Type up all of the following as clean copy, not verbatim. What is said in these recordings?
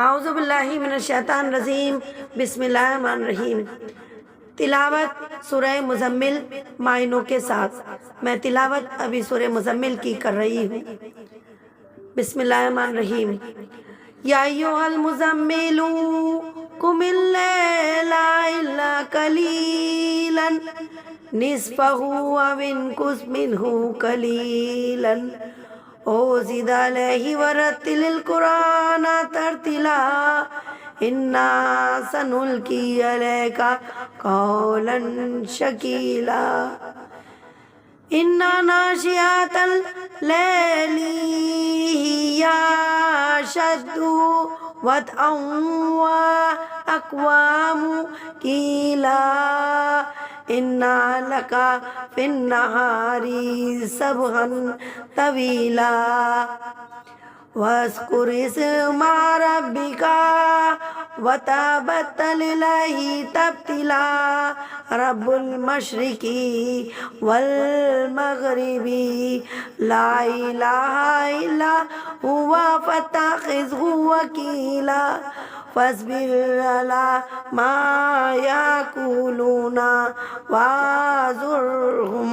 اعوذ باللہ من الشیطان الرجیم، بسم اللہ الرحمن الرحیم۔ تلاوت سورہ مزمل معنوں کے ساتھ۔ میں تلاوت ابھی سورہ مزمل کی کر رہی ہوں۔ بسم اللہ الرحمن الرحیم۔ یا ایھا المزمل قم اللیل الا قلیلا نصفہ او انقص منہ قلیلا او زد علیہ ورتل القرآن ترتیلا انا سنلقی علیک قولا ثقیلا ان ناشئۃ اللیل ہی اشد وطئا واقوم قیلا ان لک فی النہار سبحا طویلا واذکر اسم ربک وتبتل الیہ تبتیلا رب المشرق والمغرب لا الہ الا هو فاتخذہ وکیلا فاصبر علی ما یقولون واعذرہم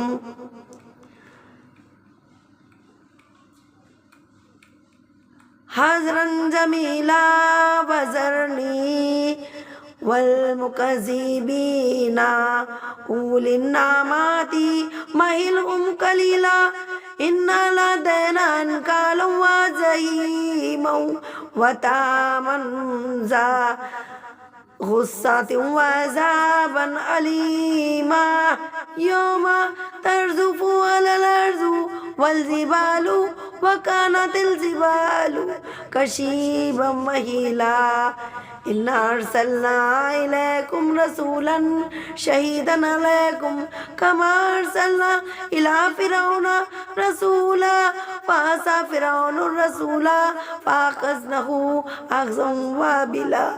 حذرا جمیلا وذرنی والمکذبین اولی النعمۃ مہلہم قلیلا ان لدینا انکالا وجحیما وطعاما ذا غصۃ وعذابا علیما یوم ترجف علی الارض والجبال وكانت الجبال كثيبا مهيلا إنا أرسلنا إليكم رسولا شهيدا عليكم كما أرسلنا إلى فرعون رسولا فعصى فرعون الرسول فأخذناه أخذا وابلا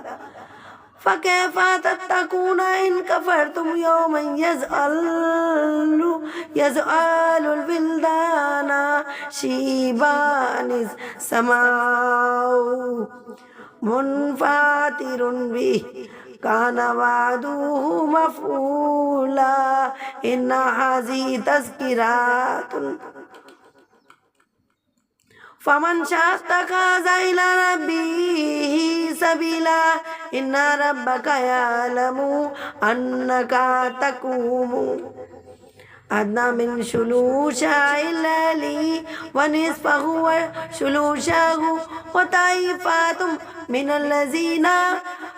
فكيف تتقون إن كفرتم يوما يجعل الولدان شيبا السماء منفطر به كان وعده مفعولا إن هذه تذكرة فمن شاء اتخذ إلى ربه سبيلا إن ربك يعلم أنك تقوم أدنى من ثلثي الليل ونصفه وثلثه وطائفة من الذين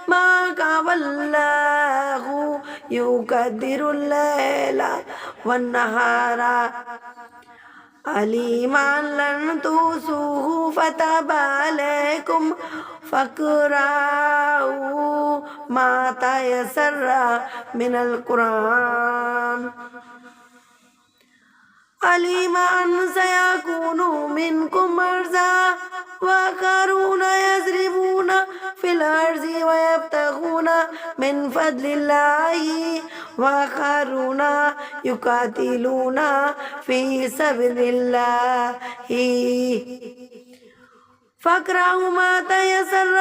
معك والله يقدر الليل والنهار عليما لن تحصوه فتاب عليكم فاقرؤوا ما تيسر من القرآن عليما أن سيكون منكم مرضى وآخرون يضربون في الأرض ويبتغون من فضل الله وآخرون يقاتلون في سبيل الله فاقرؤوا ما تيسر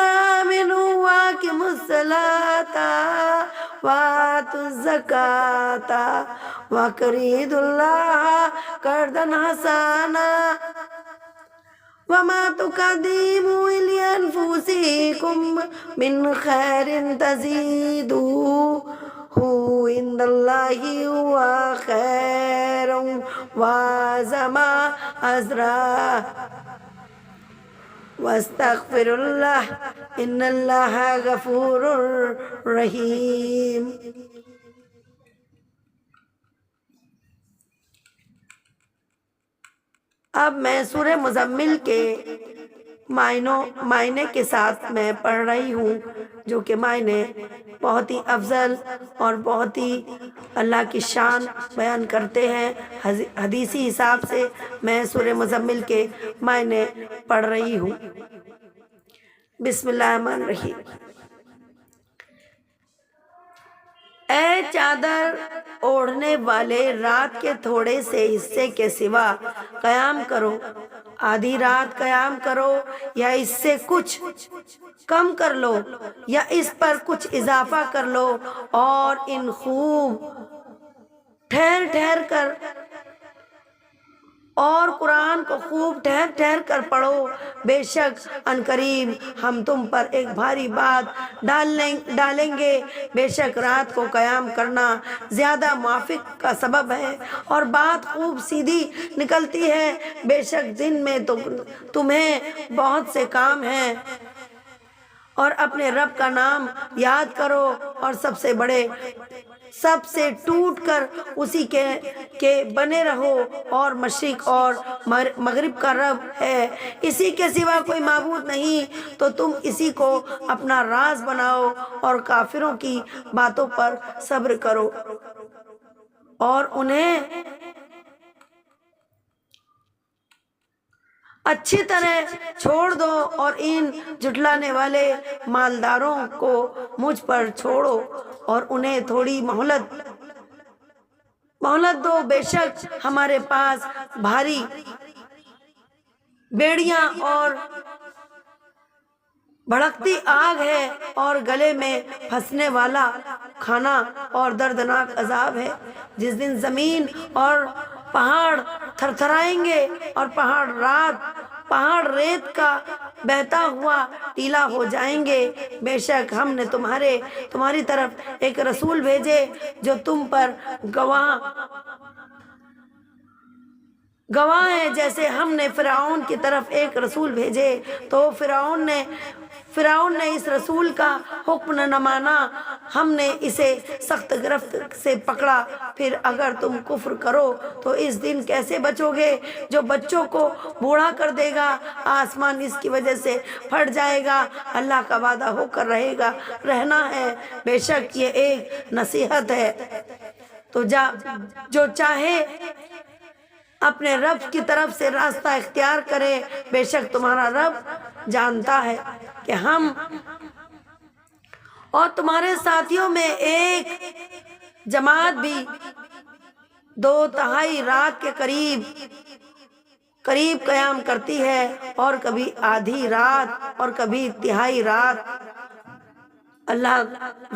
منه وأقيموا الصلاة وآتوا الزكاة وأقرضوا الله قرضا حسنا وما تقدموا لأنفسكم من خير تجدوه عند الله هو خيرا وأعظم أجرا واستغفر الله ان الله غفور رحیم۔ اب میں سورہ مزمل کے معنی کے ساتھ میں پڑھ رہی ہوں، جو کہ معنی بہت ہی افضل اور بہت ہی اللہ کی شان بیان کرتے ہیں۔ حدیثی حساب سے میں سورہ مزمل کے معنی پڑھ رہی ہوں۔ بسم اللہ الرحمن الرحیم۔ اے چادر اوڑھنے والے، رات کے تھوڑے سے حصے کے سوا قیام کرو، آدھی رات قیام کرو یا اس سے کچھ، کم کر لو یا اس پر کچھ اضافہ کر لو، اور ان خوب ٹھہر ٹھہر کر اور قرآن کو خوب ٹھہر ٹھہر کر پڑھو، بے شک عنقریب ہم تم پر ایک بھاری بات ڈالیں گے۔ بے شک رات کو قیام کرنا زیادہ موافق کا سبب ہے اور بات خوب سیدھی نکلتی ہے۔ بے شک دن میں تمہیں بہت سے کام ہیں، اور اپنے رب کا نام یاد کرو، اور سب سے ٹوٹ کر اسی کے بنے رہو، اور مشرق اور مغرب کا رب ہے، اسی کے سوا کوئی معبود نہیں، تو تم اسی کو اپنا راز بناؤ اور کافروں کی باتوں پر صبر کرو اور انہیں اچھی طرح چھوڑ دو، اور ان جھٹلانے والے مالداروں کو مجھ پر چھوڑو اور انہیں تھوڑی مہلت دو۔ بے شک ہمارے پاس بھاری بیڑیاں اور بھڑکتی آگ ہے، اور گلے میں پھنسنے والا کھانا اور دردناک عذاب ہے، جس دن زمین اور پہاڑ تھر تھرائیں گے، اور پہاڑ ریت کا بہتا ہوا ٹیلا ہو جائیں گے۔ بے شک ہم نے تمہاری طرف ایک رسول بھیجے جو تم پر گواہ ہے، جیسے ہم نے فرعون کی طرف ایک رسول بھیجے تو فرعون نے اس رسول کا حکم نہ مانا، ہم نے اسے سخت گرفت سے پکڑا۔ پھر اگر تم کفر کرو تو اس دن کیسے بچو گے جو بچوں کو بوڑھا کر دے گا، آسمان اس کی وجہ سے پھٹ جائے گا، اللہ کا وعدہ ہو کر رہنا ہے، بے شک یہ ایک نصیحت ہے۔ تو جو چاہے اپنے رب کی طرف سے راستہ اختیار کرے، بے شک تمہارا رب جانتا ہے کہ ہم اور تمہارے ساتھیوں میں ایک جماعت بھی 2/3 رات کے قریب قیام کرتی ہے، اور کبھی آدھی رات اور کبھی تہائی رات۔ اللہ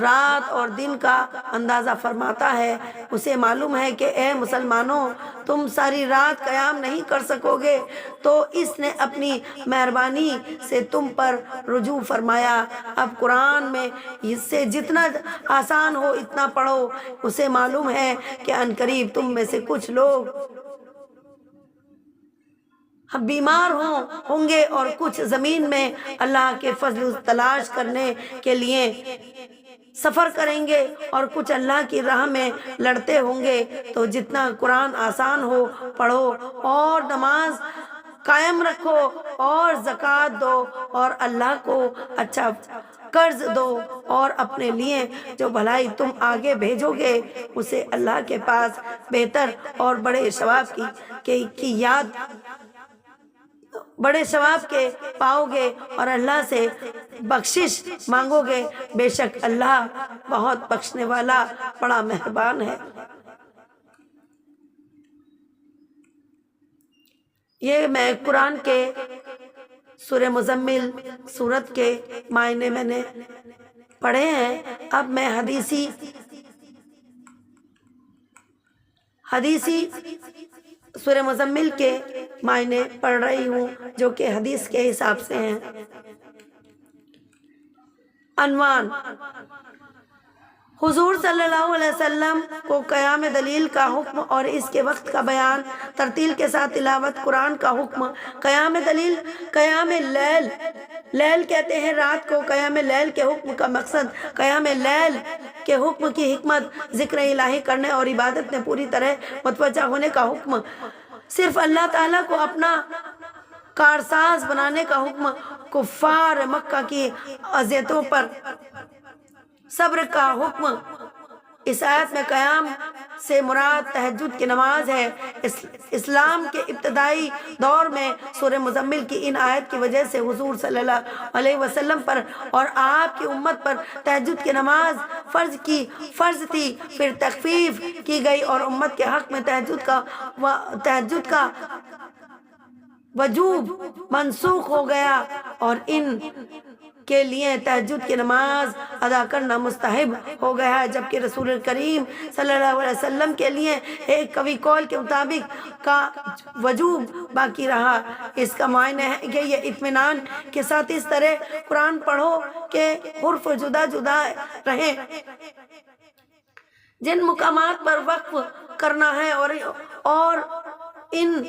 رات اور دن کا اندازہ فرماتا ہے، اسے معلوم ہے کہ اے مسلمانوں تم ساری رات قیام نہیں کر سکو گے، تو اس نے اپنی مہربانی سے تم پر رجوع فرمایا۔ اب قرآن میں اس سے جتنا آسان ہو اتنا پڑھو، اسے معلوم ہے کہ عنقریب تم میں سے کچھ لوگ بیمار ہوں گے، اور کچھ زمین میں اللہ کے فضل تلاش کرنے کے لیے سفر کریں گے، اور کچھ اللہ کی راہ میں لڑتے ہوں گے۔ تو جتنا قرآن آسان ہو پڑھو، اور نماز قائم رکھو، اور زکوٰۃ دو، اور اللہ کو اچھا قرض دو، اور اپنے لیے جو بھلائی تم آگے بھیجو گے اسے اللہ کے پاس بہتر اور بڑے ثواب کے پاؤ گے، اور اللہ سے بخشش مانگو گے، بے شک اللہ بہت بخشنے والا بڑا مہربان ہے۔ یہ میں قرآن کے سورہ مزمل سورت کے معنی میں نے پڑھے ہیں۔ اب میں حدیثی سورہ مزمل کے معنی پڑھ رہی ہوں، جو کہ حدیث کے حساب سے ہیں۔ عنوان: حضور صلی اللہ علیہ وسلم کو قیام دلیل کا حکم اور اس کے وقت کا بیان، ترتیل کے ساتھ تلاوت قرآن کا حکم۔ قیام دلیل، قیام لیل کہتے ہیں رات کو۔ قیام لیل کے حکم کا مقصد، قیام لیل کے حکم کی حکمت، ذکر الہی کرنے اور عبادت میں پوری طرح متوجہ ہونے کا حکم، صرف اللہ تعالیٰ کو اپنا کارساز بنانے کا حکم، کفار مکہ کی اذیتوں پر صبر کا حکم۔ اس آیت میں قیام سے مراد تہجد کی نماز ہے۔ اسلام کے ابتدائی دور میں سورہ مزمل کی ان آیت کی وجہ سے حضور صلی اللہ علیہ وسلم پر اور آپ کی امت پر تہجد کی نماز فرض تھی، پھر تخفیف کی گئی اور امت کے حق میں تہجد کا وجوب منسوخ ہو گیا، اور ان کے لیے تہجد کی نماز ادا کرنا مستحب ہو گیا ہے، جبکہ رسول کریم صلی اللہ علیہ وسلم کے لیے ایک قوی قول کے مطابق کا وجوب باقی رہا۔ اس کا معنی ہے کہ یہ اطمینان کے ساتھ اس طرح قرآن پڑھو کہ حرف جدا جدا رہیں، جن مقامات پر وقف کرنا ہے اور ان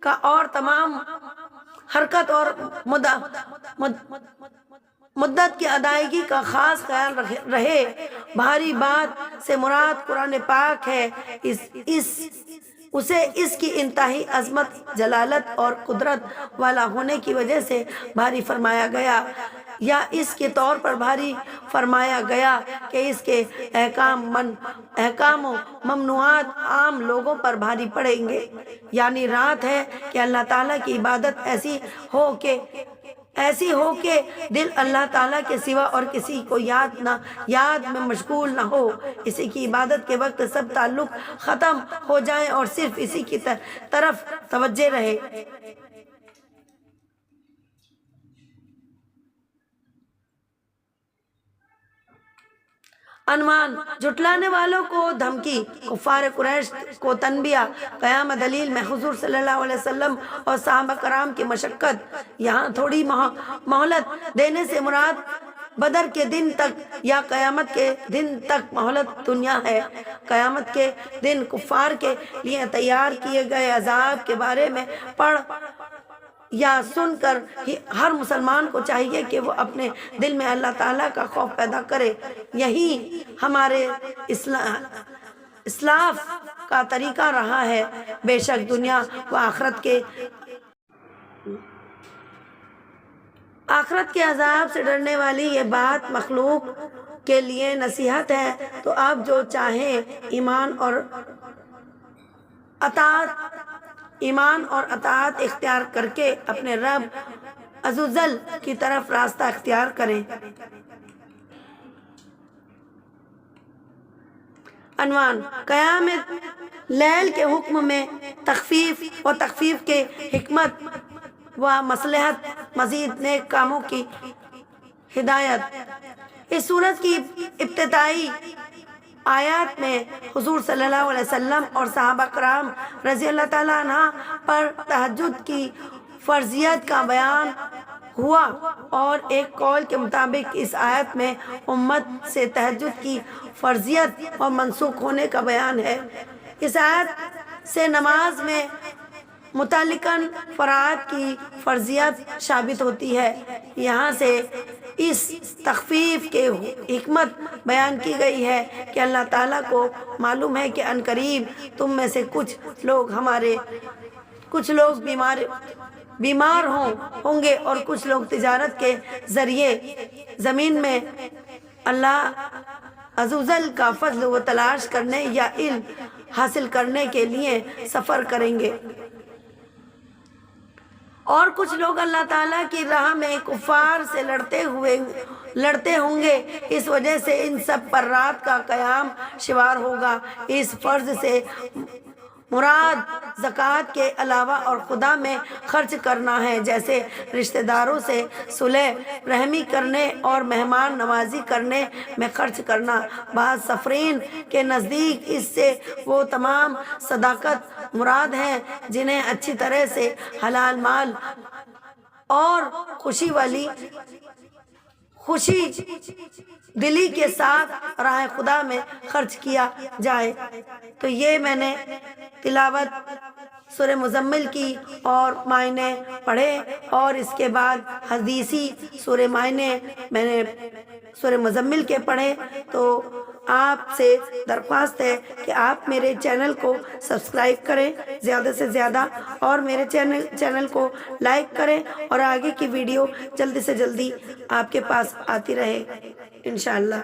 کا اور تمام حرکت اور مدت کی ادائیگی کا خاص خیال رہے۔ بھاری بات سے مراد قرآن پاک ہے، اسے اس کی انتہائی عظمت، جلالت اور قدرت والا ہونے کی وجہ سے بھاری فرمایا گیا، یا اس کے طور پر بھاری فرمایا گیا کہ اس کے احکام و ممنوعات عام لوگوں پر بھاری پڑیں گے۔ یعنی رات ہے کہ اللہ تعالیٰ کی عبادت ایسی ہو کہ دل اللہ تعالیٰ کے سوا اور کسی کو یاد میں مشغول نہ ہو، اسی کی عبادت کے وقت سب تعلق ختم ہو جائے اور صرف اسی کی طرف توجہ رہے۔ عنوان: جھٹلانے والوں کو دھمکی، کفار قریش کو تنبیہ، قیام دلیل میں حضور صلی اللہ علیہ وسلم اور صحابہ کرام کی مشقت۔ یہاں تھوڑی مہلت دینے سے مراد بدر کے دن تک یا قیامت کے دن تک مہلت دنیا ہے۔ قیامت کے دن کفار کے لیے تیار کیے گئے عذاب کے بارے میں پڑھ یا سن کر ہر مسلمان کو چاہیے کہ وہ اپنے دل میں اللہ تعالیٰ کا خوف پیدا کرے۔ یہی ہمارے اسلاف کا طریقہ رہا ہے۔ بے شک دنیا و آخرت کے عذاب سے ڈرنے والی یہ بات مخلوق کے لیے نصیحت ہے، تو آپ جو چاہیں ایمان اور اطاعت اختیار کر کے اپنے رب عزوجل کی طرف راستہ اختیار کریں۔ عنوان: قیام لیل کے حکم میں تخفیف کے حکمت و مصلحت، مزید نیک کاموں کی ہدایت۔ اس سورت کی ابتدائی آیات میں حضور صلی اللہ علیہ وسلم اور صحابہ کرام رضی اللہ تعالیٰ عنہ پر تہجد کی فرضیت کا بیان ہوا، اور ایک قول کے مطابق اس آیت میں امت سے تہجد کی فرضیت اور منسوخ ہونے کا بیان ہے۔ اس آیت سے نماز میں متعلقاً فرائض کی فرضیت ثابت ہوتی ہے۔ یہاں سے اس تخفیف کے حکمت بیان کی گئی ہے کہ اللہ تعالیٰ کو معلوم ہے کہ عنقریب تم میں سے کچھ لوگ بیمار ہوں گے اور کچھ لوگ تجارت کے ذریعے زمین میں اللہ عزوجل کا فضل و تلاش کرنے یا علم حاصل کرنے کے لیے سفر کریں گے، اور کچھ لوگ اللہ تعالیٰ کی راہ میں کفار سے لڑتے ہوں گے۔ اس وجہ سے ان سب پر رات کا قیام شمار ہوگا۔ اس فرض سے مراد زکوٰۃ کے علاوہ اور خدا میں خرچ کرنا ہے، جیسے رشتہ داروں سے صلح رحمی کرنے اور مہمان نوازی کرنے میں خرچ کرنا۔ بعض صارفین کے نزدیک اس سے وہ تمام صدقات مراد ہیں جنہیں اچھی طرح سے حلال مال اور خوشی دلی کے ساتھ راہ خدا میں خرچ کیا جائے۔ تو یہ میں نے تلاوت سورہ مزمل کی اور معنی پڑھے، اور اس کے بعد حدیثی سورہ معنی میں نے سورہ مزمل کے پڑھے۔ تو آپ سے درخواست ہے کہ آپ میرے چینل کو سبسکرائب کریں زیادہ سے زیادہ، اور میرے چینل کو لائک کریں، اور آگے کی ویڈیو جلدی سے جلدی آپ کے پاس آتی رہے انشاءاللہ۔